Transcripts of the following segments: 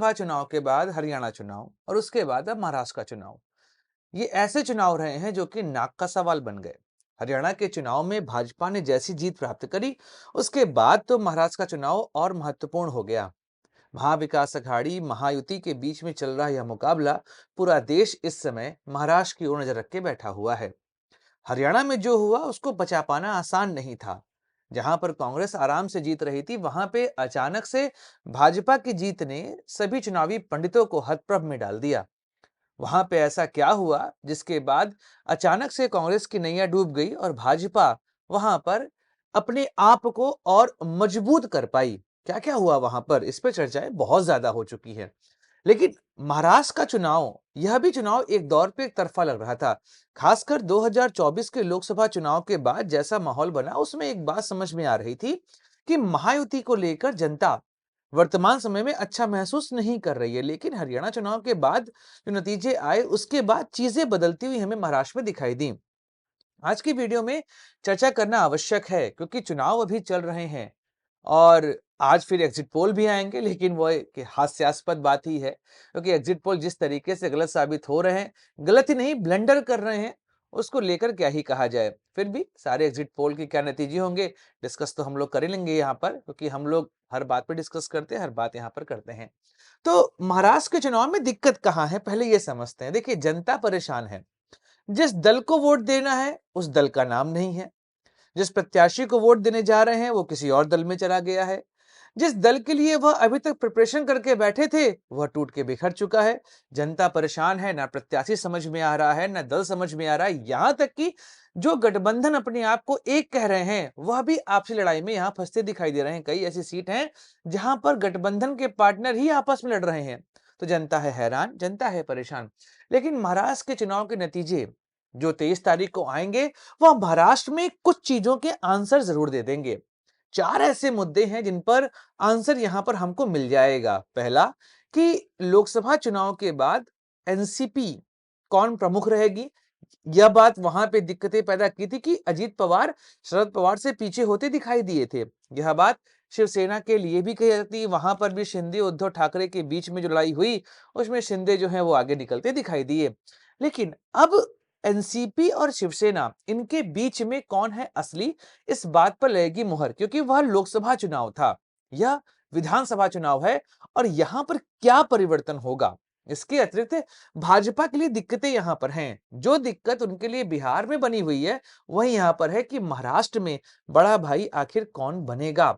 लोकसभा चुनाव के बाद हरियाणा चुनाव और उसके बाद अब महाराष्ट्र का चुनाव, ये ऐसे चुनाव रहे हैं जो कि नाक का सवाल बन गए। हरियाणा के चुनाव में भाजपा ने जैसी जीत प्राप्त करी, उसके बाद तो महाराष्ट्र का चुनाव और महत्वपूर्ण हो गया। महाविकास अघाड़ी महायुति के बीच में चल रहा यह मुकाबला, पूरा देश इस समय महाराष्ट्र की ओर नजर रख के बैठा हुआ है। हरियाणा में जो हुआ उसको बचा पाना आसान नहीं था। जहां पर कांग्रेस आराम से जीत रही थी, वहां पे अचानक से भाजपा की जीत ने सभी चुनावी पंडितों को हतप्रभ में डाल दिया। वहां पे ऐसा क्या हुआ जिसके बाद अचानक से कांग्रेस की नैया डूब गई और भाजपा वहां पर अपने आप को और मजबूत कर पाई? क्या क्या हुआ वहां पर, इस पे चर्चाएं बहुत ज्यादा हो चुकी है। लेकिन महाराष्ट्र का चुनाव, यह भी चुनाव एक दौर पे एक तरफा लग रहा था। खासकर 2024 के लोकसभा चुनाव के बाद जैसा माहौल बना, उसमें एक बात समझ में आ रही थी कि महायुति को लेकर जनता वर्तमान समय में अच्छा महसूस नहीं कर रही है। लेकिन हरियाणा चुनाव के बाद जो नतीजे आए, उसके बाद चीजें बदलती हुई हमें महाराष्ट्र में दिखाई दी। आज की वीडियो में चर्चा करना आवश्यक है क्योंकि चुनाव अभी चल रहे हैं और आज फिर एग्जिट पोल भी आएंगे, लेकिन वो एक हास्यास्पद बात ही है क्योंकि एग्जिट पोल जिस तरीके से गलत साबित हो रहे हैं, गलत ही नहीं ब्लंडर कर रहे हैं, उसको लेकर क्या ही कहा जाए। फिर भी सारे एग्जिट पोल के क्या नतीजे होंगे, डिस्कस तो हम लोग कर ही लेंगे यहाँ पर, क्योंकि हम लोग हर बात पे डिस्कस करते हैं, हर बात यहाँ पर करते हैं। तो महाराष्ट्र के चुनाव में दिक्कत कहाँ है, पहले ये समझते हैं। देखिए, जनता परेशान है। जिस दल को वोट देना है उस दल का नाम नहीं है। जिस प्रत्याशी को वोट देने जा रहे हैं वो किसी और दल में चला गया है। जिस दल के लिए वह अभी तक प्रिपरेशन करके बैठे थे, वह टूट के बिखर चुका है। जनता परेशान है, ना प्रत्याशी समझ में आ रहा है, ना दल समझ में आ रहा है। यहां तक कि जो गठबंधन अपने आप को एक कह रहे हैं, वह भी आपसी लड़ाई में यहां फंसते दिखाई दे रहे हैं। कई ऐसी सीट हैं जहां पर गठबंधन के पार्टनर ही आपस में लड़ रहे हैं। तो जनता है हैरान, जनता है परेशान। लेकिन महाराष्ट्र के चुनाव के नतीजे जो 23 तारीख को आएंगे, वह महाराष्ट्र में कुछ चीजों के आंसर जरूर दे देंगे। चार ऐसे मुद्दे हैं जिन पर आंसर यहां पर हमको मिल जाएगा। पहला, कि लोकसभा चुनाव के बाद एनसीपी कौन प्रमुख रहेगी। यह बात वहां पे दिक्कतें पैदा की थी कि अजीत पवार शरद पवार से पीछे होते दिखाई दिए थे। यह बात शिवसेना के लिए भी कही जाती, वहां पर भी शिंदे उद्धव ठाकरे के बीच में जो लड़ाई हुई, उसमें शिंदे जो है वो आगे निकलते दिखाई दिए। लेकिन अब एनसीपी और शिवसेना, इनके बीच में कौन है असली, इस बात पर लगेगी मुहर, क्योंकि वह लोकसभा चुनाव था, यह विधानसभा चुनाव है। और यहां पर क्या परिवर्तन होगा, इसके अतिरिक्त भाजपा के लिए दिक्कतें यहां पर हैं। जो दिक्कत उनके लिए बिहार में बनी हुई है, वही यहां पर है कि महाराष्ट्र में बड़ा भाई आखिर कौन बनेगा।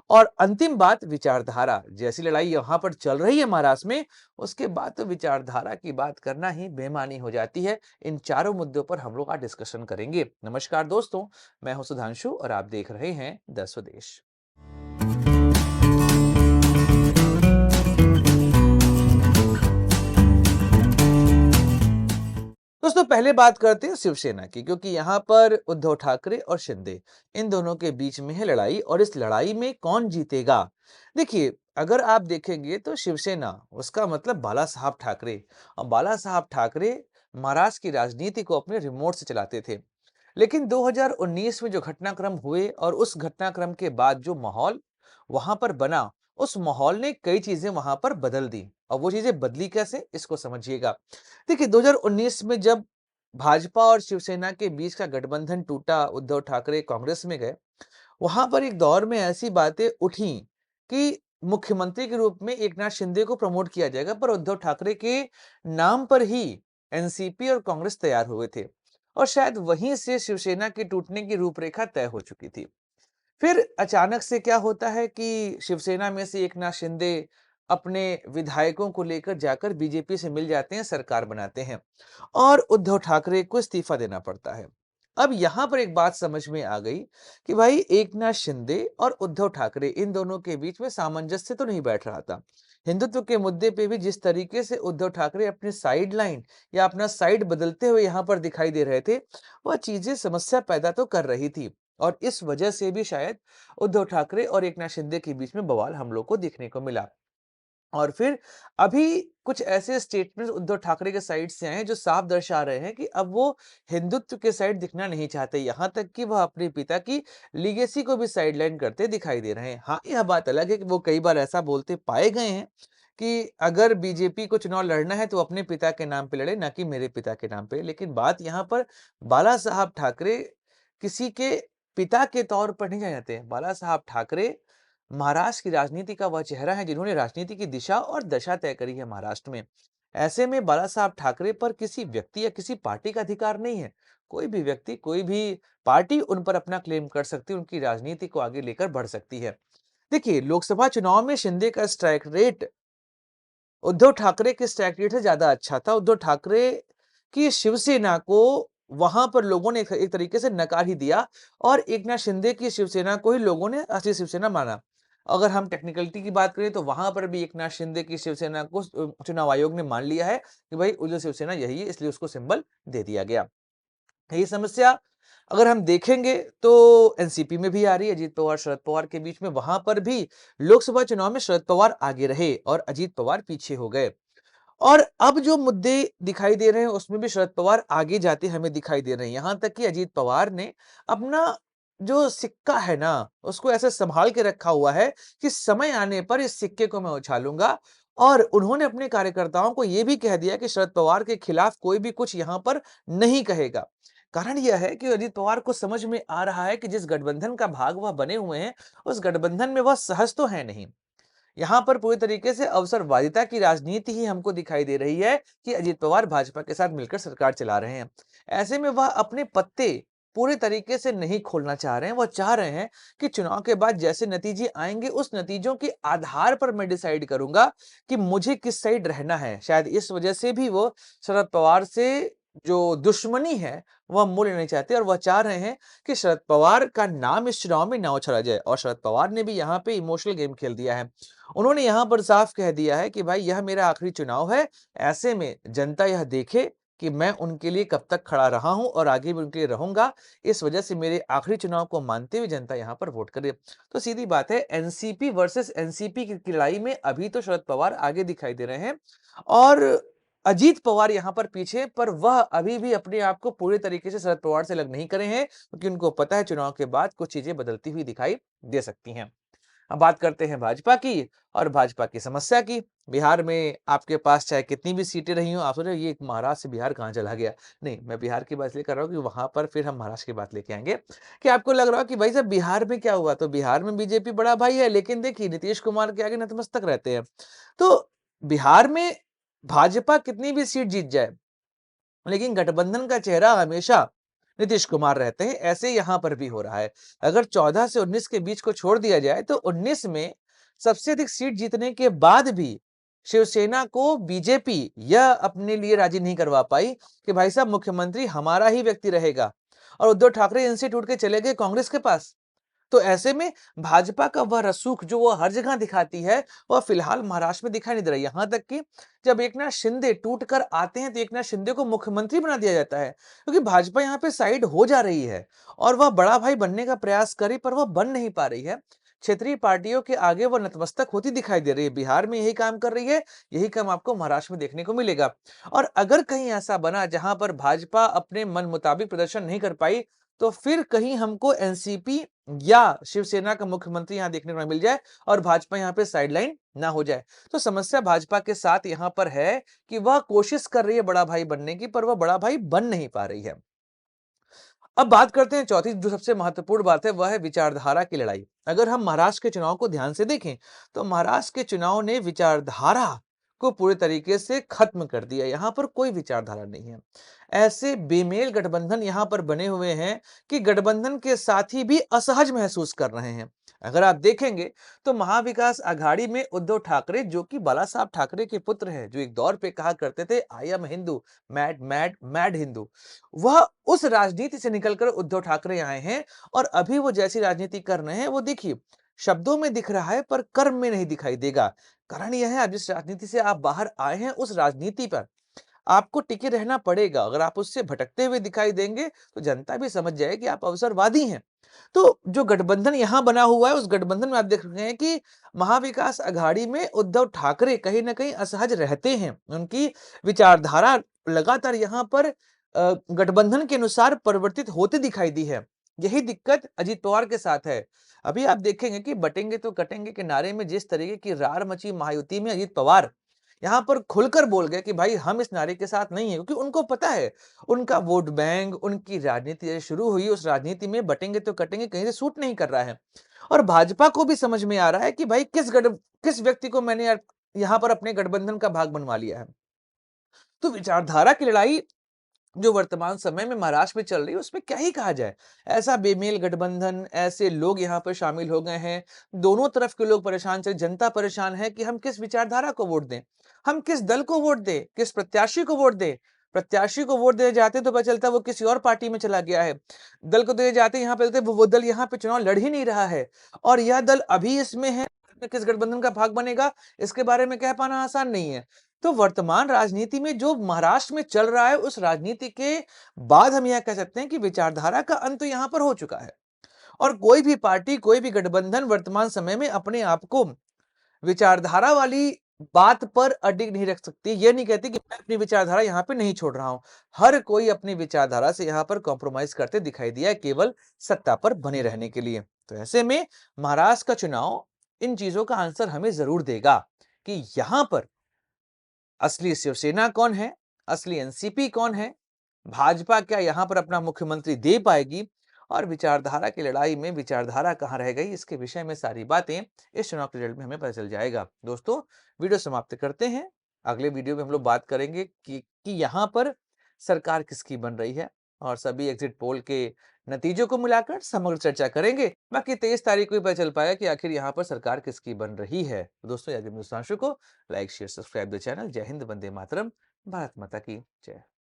और अंतिम बात, विचारधारा। जैसी लड़ाई यहां पर चल रही है महाराष्ट्र में, उसके बाद तो विचारधारा की बात करना ही बेमानी हो जाती है। इन चारों मुद्दों पर हम लोग आज डिस्कशन करेंगे। नमस्कार दोस्तों, मैं हूं सुधांशु और आप देख रहे हैं द स्वदेश। दोस्तों, पहले बात करते हैं शिवसेना की, क्योंकि यहां पर उद्धव ठाकरे और शिंदे, इन दोनों के बीच में है लड़ाई और इस लड़ाई में कौन जीतेगा। देखिए, अगर आप देखेंगे तो शिवसेना, उसका मतलब बाला साहब ठाकरे, और बाला साहब ठाकरे महाराष्ट्र की राजनीति को अपने रिमोट से चलाते थे। लेकिन 2019 में जो घटनाक्रम हुए और उस घटनाक्रम के बाद जो माहौल वहां पर बना, उस माहौल ने कई चीजें वहां पर बदल दी। और वो चीजें बदली कैसे, इसको समझिएगा। देखिए, 2019 में जब भाजपा और शिवसेना के बीच का गठबंधन टूटा, उद्धव ठाकरे कांग्रेस में गए, वहां पर एक दौर में ऐसी बातें उठी कि मुख्यमंत्री के रूप में एकनाथ शिंदे को प्रमोट किया जाएगा, पर उद्धव ठाकरे के नाम पर ही एनसीपी और कांग्रेस तैयार हुए थे। और शायद वहीं से शिवसेना के टूटने की रूपरेखा तय हो चुकी थी। फिर अचानक से क्या होता है कि शिवसेना में से एकनाथ शिंदे अपने विधायकों को लेकर जाकर बीजेपी से मिल जाते हैं, सरकार बनाते हैं और उद्धव ठाकरे को इस्तीफा देना पड़ता है। अब यहां पर एक बात समझ में आ गई कि भाई, एकनाथ शिंदे और उद्धव ठाकरे, इन दोनों के बीच में सामंजस्य तो नहीं बैठ रहा था। हिंदुत्व के मुद्दे पे भी जिस तरीके से उद्धव ठाकरे अपनी साइड लाइन या अपना साइड बदलते हुए यहां पर दिखाई दे रहे थे, वह चीजें समस्या पैदा तो कर रही थी। और इस वजह से भी शायद उद्धव ठाकरे और एकनाथ शिंदे के बीच में बवाल हम लोग को देखने को मिला। और फिर अभी कुछ ऐसे स्टेटमेंट्स उद्धव ठाकरे के साइड से आए हैं जो साफ दर्शा रहे हैं कि अब वो हिंदुत्व के साइड दिखना नहीं चाहते, यहां तक कि वह अपने पिता की लीगेसी को भी साइडलाइन करते दिखाई दे रहे हैं। हाँ, यह बात अलग है कि वो कई बार ऐसा बोलते पाए गए हैं कि अगर बीजेपी को चुनाव लड़ना है तो अपने पिता के नाम पे लड़े, ना कि मेरे पिता के नाम पे। लेकिन बात यहाँ पर बाला साहब ठाकरे किसी के पिता के तौर पर नहीं जाने जाते हैं। बाला साहब ठाकरे महाराष्ट्र की राजनीति का वह चेहरा है जिन्होंने राजनीति की दिशा और दशा तय करी है महाराष्ट्र में। ऐसे में बाला साहब ठाकरे पर किसी व्यक्ति या किसी पार्टी का अधिकार नहीं है। कोई भी व्यक्ति, कोई भी पार्टी उन पर अपना क्लेम कर सकती है, उनकी राजनीति को आगे लेकर बढ़ सकती है। देखिए, लोकसभा चुनाव में शिंदे का स्ट्राइक रेट उद्धव ठाकरे के स्ट्राइक रेट से ज्यादा अच्छा था। उद्धव ठाकरे की शिवसेना को वहां पर लोगों ने एक तरीके से नकार ही दिया और एकनाथ शिंदे की शिवसेना को ही लोगों ने असली शिवसेना माना। अगर हम टेक्निकलिटी की बात करें तो वहां पर भी एकनाथ शिंदे की शिवसेना को चुनाव आयोग ने मान लिया है कि भाई उद्धव शिवसेना यही है, इसलिए उसको सिंबल दे दिया गया। यही समस्या अगर हम देखेंगे तो एनसीपी में भी आ रही है। अजीत पवार शरद पवार के बीच में, वहां पर भी लोकसभा चुनाव में शरद पवार आगे रहे और अजीत पवार पीछे हो गए। और अब जो मुद्दे दिखाई दे रहे हैं उसमें भी शरद पवार आगे जाते हमें दिखाई दे रहे हैं। यहां तक कि अजीत पवार ने अपना जो सिक्का है ना उसको ऐसे संभाल के रखा हुआ है कि समय आने पर इस सिक्के को मैं उछालूंगा। और उन्होंने अपने कार्यकर्ताओं को यह भी कह दिया कि शरद पवार के खिलाफ कोई भी कुछ यहां पर नहीं कहेगा। कारण यह है कि अजीत पवार को समझ में आ रहा है कि जिस गठबंधन का भाग वह बने हुए हैं उस गठबंधन में वह सहज तो है नहीं। यहाँ पर पूरी तरीके से अवसरवादिता की राजनीति ही हमको दिखाई दे रही है कि अजीत पवार भाजपा के साथ मिलकर सरकार चला रहे हैं। ऐसे में वह अपने पत्ते पूरे तरीके से नहीं खोलना चाह रहे हैं। वह चाह रहे हैं कि चुनाव के बाद जैसे नतीजे आएंगे उस नतीजों के आधार पर मैं डिसाइड करूंगा कि मुझे किस साइड रहना है। शायद इस वजह से भी वो शरद पवार से जो दुश्मनी है वह मोल लेना चाहते हैं और वह चाह रहे हैं कि शरद पवार का नाम इस चुनाव में ना उछाला जाए। और शरद पवार ने भी यहाँ पे इमोशनल गेम खेल दिया है। उन्होंने यहां पर साफ कह दिया है कि भाई यह मेरा आखिरी चुनाव है। ऐसे में जनता यह देखे कि मैं उनके लिए कब तक खड़ा रहा हूं और आगे भी उनके लिए रहूंगा। इस वजह से मेरे आखिरी चुनाव को मानते हुए जनता यहां पर वोट करे। तो सीधी बात है, एनसीपी वर्सेस एनसीपी की लड़ाई में अभी तो शरद पवार आगे दिखाई दे रहे हैं और अजीत पवार यहां पर पीछे। पर वह अभी भी अपने आप को पूरे तरीके से शरद पवार से अलग नहीं करे हैं क्योंकि उनको पता है चुनाव के बाद कुछ चीजें बदलती हुई दिखाई दे सकती हैं। अब बात करते हैं भाजपा की और भाजपा की समस्या की। बिहार में आपके पास चाहे कितनी भी सीटें रही हो, आप सोच रहे हो ये महाराष्ट्र से बिहार कहाँ चला गया। नहीं, मैं बिहार की बात इसलिए कर रहा हूँ कि वहां पर फिर हम महाराष्ट्र की बात लेके आएंगे कि आपको लग रहा हो कि भाई साहब बिहार में क्या हुआ, तो बिहार में बीजेपी बड़ा भाई है लेकिन देखिए नीतीश कुमार के आगे नतमस्तक रहते हैं। तो बिहार में भाजपा कितनी भी सीट जीत जाए लेकिन गठबंधन का चेहरा हमेशा नीतीश कुमार रहते हैं। ऐसे यहां पर भी हो रहा है। अगर 14 से 19 के बीच को छोड़ दिया जाए तो 19 में सबसे अधिक सीट जीतने के बाद भी शिवसेना को बीजेपी यह अपने लिए राजी नहीं करवा पाई कि भाई साहब मुख्यमंत्री हमारा ही व्यक्ति रहेगा। और उद्धव ठाकरे इनसे टूट के चले गए कांग्रेस के पास। तो ऐसे में भाजपा का वह रसूख जो वो हर जगह दिखाती है वह फिलहाल महाराष्ट्र में दिखाई नहीं दे रहा है। यहां तक कि जब एकनाथ शिंदे टूट कर आते हैं तो एकनाथ शिंदे को मुख्यमंत्री बना दिया जाता है क्योंकि भाजपा यहां पे साइड हो जा रही है और वह बड़ा भाई बनने का प्रयास करी पर वह बन नहीं पा रही है। क्षेत्रीय पार्टियों के आगे वह नतमस्तक होती दिखाई दे रही है। बिहार में यही काम कर रही है, यही काम आपको महाराष्ट्र में देखने को मिलेगा। और अगर कहीं ऐसा बना जहां पर भाजपा अपने मन मुताबिक प्रदर्शन नहीं कर पाई तो फिर कहीं हमको एनसीपी या शिवसेना का मुख्यमंत्री यहां देखने को ना मिल जाए और भाजपा यहां पे साइडलाइन ना हो जाए। तो समस्या भाजपा के साथ यहां पर है कि वह कोशिश कर रही है बड़ा भाई बनने की, पर वह बड़ा भाई बन नहीं पा रही है। अब बात करते हैं चौथी जो सबसे महत्वपूर्ण बात है वह है विचारधारा की लड़ाई। अगर हम महाराष्ट्र के चुनाव को ध्यान से देखें तो महाराष्ट्र के चुनाव ने विचारधारा को पूरे तरीके से खत्म कर दिया। यहां पर कोई विचारधारा नहीं है। ऐसे बेमेल गठबंधन यहां पर बने हुए हैं कि गठबंधन के साथी भी असहज महसूस कर रहे हैं। अगर आप देखेंगे तो महाविकास आघाड़ी में उद्धव ठाकरे जो कि बाला साहब ठाकरे के पुत्र हैं, जो एक दौर पे कहा करते थे I am Hindu, mad mad mad Hindu, वह उस राजनीति से निकलकर उद्धव ठाकरे आए हैं। और अभी वो जैसी राजनीति कर रहे हैं वो देखिए शब्दों में दिख रहा है पर कर्म में नहीं दिखाई देगा। कारण यह है, अब जिस राजनीति से आप बाहर आए हैं उस राजनीति पर आपको टिके रहना पड़ेगा। अगर आप उससे भटकते हुए दिखाई देंगे तो जनता भी समझ जाए कि आप अवसरवादी हैं। तो जो गठबंधन यहां बना हुआ है उस गठबंधन में आप देख रहे हैं कि महाविकास आघाड़ी में उद्धव ठाकरे कहीं ना कहीं असहज रहते हैं। उनकी विचारधारा लगातार यहां पर गठबंधन के अनुसार परिवर्तित होती दिखाई दी है। यही दिक्कत अजीत पवार के साथ है। अभी आप देखेंगे कि बटेंगे तो कटेंगे के नारे में जिस तरीके की रार मची महायुति में, अजीत पवार यहाँ पर खुलकर बोल गए कि भाई हम इस नारे के साथ नहीं है, क्योंकि उनको पता है उनका वोट बैंक, उनकी राजनीति जैसे शुरू हुई, उस राजनीति में बटेंगे तो कटेंगे कहीं से सूट नहीं कर रहा है। और भाजपा को भी समझ में आ रहा है कि भाई किस व्यक्ति को मैंने यहाँ पर अपने गठबंधन का भाग बनवा लिया है। तो विचारधारा की लड़ाई जो वर्तमान समय में महाराष्ट्र में चल रही है, उसमें क्या ही कहा जाए। ऐसा बेमेल गठबंधन, ऐसे लोग यहाँ पर शामिल हो गए हैं, दोनों तरफ के लोग परेशान चल, जनता परेशान है कि हम किस विचारधारा को वोट दें, हम किस दल को वोट दें, किस प्रत्याशी को वोट दें। प्रत्याशी को वोट देने जाते तो पता चलता है वो किसी और पार्टी में चला गया है। दल को देने जाते यहाँ पे बोलते वो दल यहाँ पे चुनाव लड़ ही नहीं रहा है, और यह दल अभी इसमें है, किस गठबंधन का भाग बनेगा इसके बारे में कह पाना आसान नहीं है। तो वर्तमान राजनीति में जो महाराष्ट्र में चल रहा है, उस राजनीति के बाद हम यह कह सकते हैं कि विचारधारा का अंत तो यहां पर हो चुका है, और कोई भी पार्टी, कोई भी गठबंधन वर्तमान समय में अपने आप को विचारधारा वाली बात पर अडिग नहीं रख सकती। ये नहीं कहती कि मैं अपनी विचारधारा यहाँ पे नहीं छोड़ रहा हूं। हर कोई अपनी विचारधारा से यहाँ पर कॉम्प्रोमाइज करते दिखाई दिया है, केवल सत्ता पर बने रहने के लिए। तो ऐसे में महाराष्ट्र का चुनाव इन चीजों का आंसर हमें जरूर देगा कि यहां पर असली शिवसेना कौन है, असली एनसीपी कौन है, भाजपा क्या यहां पर अपना मुख्यमंत्री दे पाएगी, और विचारधारा की लड़ाई में विचारधारा कहां रह गई, इसके विषय में सारी बातें इस चुनाव के रिजल्ट में हमें पता चल जाएगा। दोस्तों, वीडियो समाप्त करते हैं। अगले वीडियो में हम लोग बात करेंगे कि यहां पर सरकार किसकी बन रही है, और सभी एग्जिट पोल के नतीजों को मिलाकर समग्र चर्चा करेंगे। बाकी 23 तारीख को ही पता चल पाएगा कि आखिर यहाँ पर सरकार किसकी बन रही है। तो दोस्तों, याद हिंदुस्तान को like share subscribe the channel. जय हिंद, वंदे मातरम, भारत माता की जय।